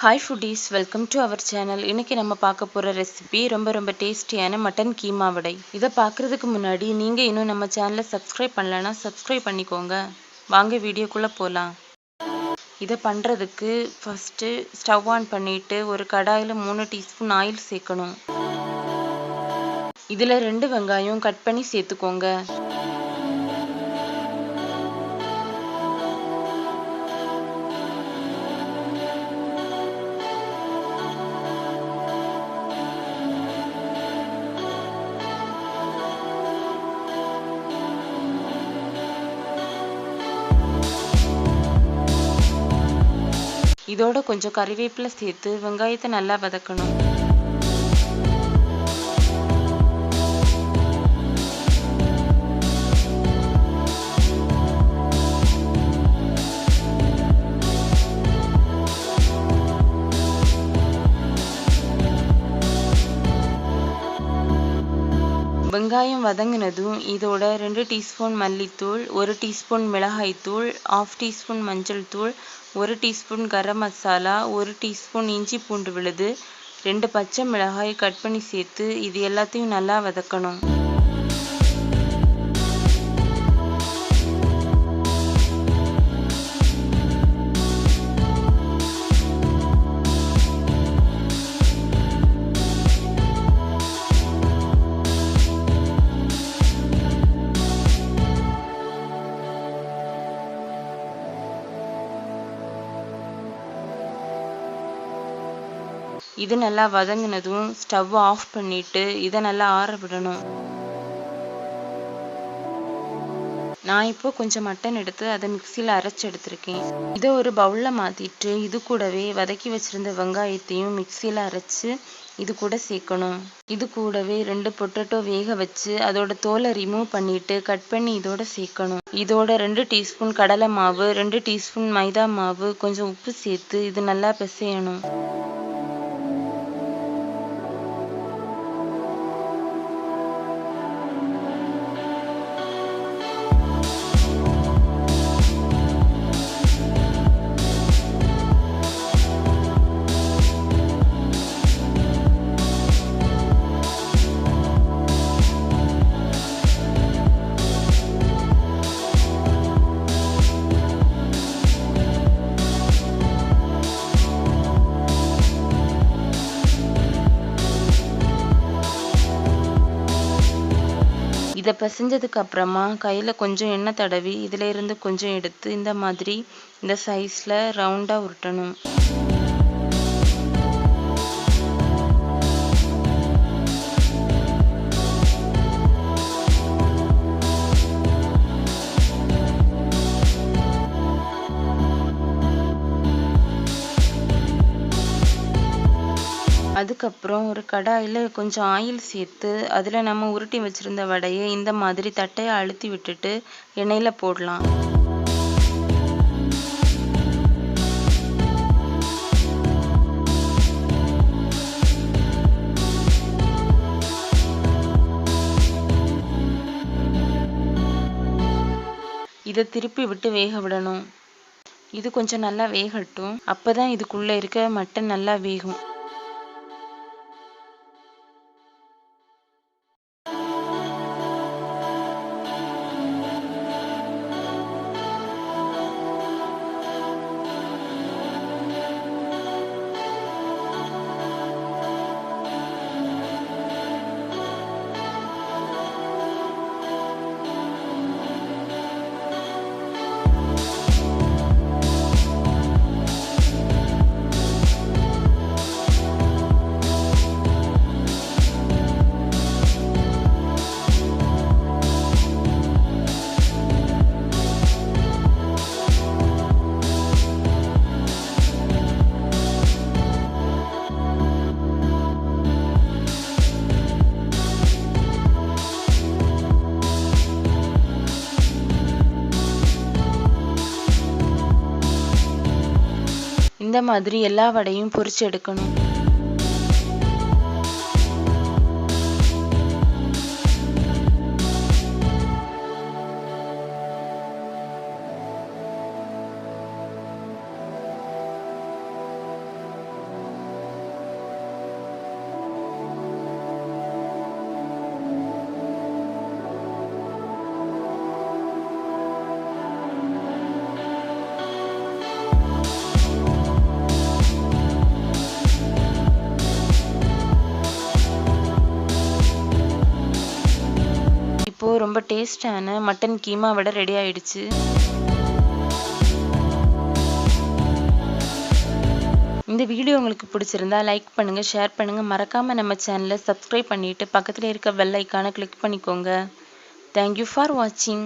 Hi foodies, welcome to our channel. இன்னைக்கு நம்ம பார்க்க போற ரெசிபி ரொம்ப டேஸ்டியான மட்டன் கீமா வடை. இத பார்க்கிறதுக்கு முன்னாடி நீங்க இன்னும் நம்ம சேனலை சப்ஸ்கிரைப் பண்ணலனா சப்ஸ்கிரைப் பண்ணிக்கோங்க. வாங்க வீடியோக்குள்ள போலாம். இத பண்றதுக்கு ஃபர்ஸ்ட் ஸ்டவ் ஆன் பண்ணிட்டு ஒரு கடாயில 3 டீஸ்பூன் ஆயில் சேர்க்கணும். இதுல 2 வெங்காயம் கட் பண்ணி சேர்த்துக்கோங்க. இதோட கொஞ்சம் கறிவேப்பிலை சேர்த்து வெங்காயத்தை நல்லா வதக்கணும். வெங்காயம் வதங்கினதும் இதோட 2 டீஸ்பூன் மல்லித்தூள், 1 டீஸ்பூன் மிளகாய்த்தூள், 1/2 டீஸ்பூன் மஞ்சள் தூள், 1 டீஸ்பூன் கரம் மசாலா, 1 டீஸ்பூன் இஞ்சி பூண்டு விழுது, 2 பச்சை மிளகாய் கட் பண்ணி சேர்த்து இது எல்லாத்தையும் நல்லா வதக்கணும். இது நல்லா வதங்கினதும் ஸ்டவ் ஆஃப் பண்ணிட்டு இதை நல்லா ஆற விடணும். நான் இப்போ கொஞ்சம் மட்டன் எடுத்து அதை மிக்சியில் அரைச்சி எடுத்திருக்கேன். இதை ஒரு பவுல்ல மாத்திட்டு இது கூடவே வதக்கி வச்சிருந்த வெங்காயத்தையும் மிக்சியில் அரைச்சு இது கூட சேர்க்கணும். இது கூடவே 2 பொட்டேட்டோ வேக வச்சு அதோட தோலை ரிமூவ் பண்ணிட்டு கட் பண்ணி இதோட சேர்க்கணும். இதோட 2 டீஸ்பூன் கடலை மாவு, 2 டீஸ்பூன் மைதா மாவு, கொஞ்சம் உப்பு சேர்த்து இது நல்லா பிசையணும். இதை பிசைஞ்சதுக்கு அப்புறமா கையில கொஞ்சம் எண்ணெய் தடவி இதுல இருந்து கொஞ்சம் எடுத்து இந்த மாதிரி இந்த சைஸ்ல ரவுண்டா உருட்டணும். அதுக்கப்புறம் ஒரு கடாயில கொஞ்சம் ஆயில் சேர்த்து அதுல நம்ம உருட்டி வச்சிருந்த வடையை இந்த மாதிரி தட்டையை அழுத்தி விட்டுட்டு எண்ணெயில போடலாம். இதை திருப்பி விட்டு வேக விடணும். இது கொஞ்சம் நல்லா வேகட்டும். அப்பதான் இதுக்குள்ள இருக்க மட்டன் நல்லா வேகும். இந்த மாதிரி எல்லா வடையும் பொரிச்சு எடுக்கணும். இப்போ ரொம்ப டேஸ்டான மட்டன் கீமா வடை ரெடி ஆயிடுச்சு. இந்த வீடியோ உங்களுக்கு பிடிச்சிருந்தா லைக் பண்ணுங்க, ஷேர் பண்ணுங்க, மறக்காம நம்ம சேனலை சப்ஸ்கிரைப் பண்ணிட்டு பக்கத்துல இருக்க பெல் ஐகானை கிளிக் பண்ணிக்கோங்க. Thank you for watching.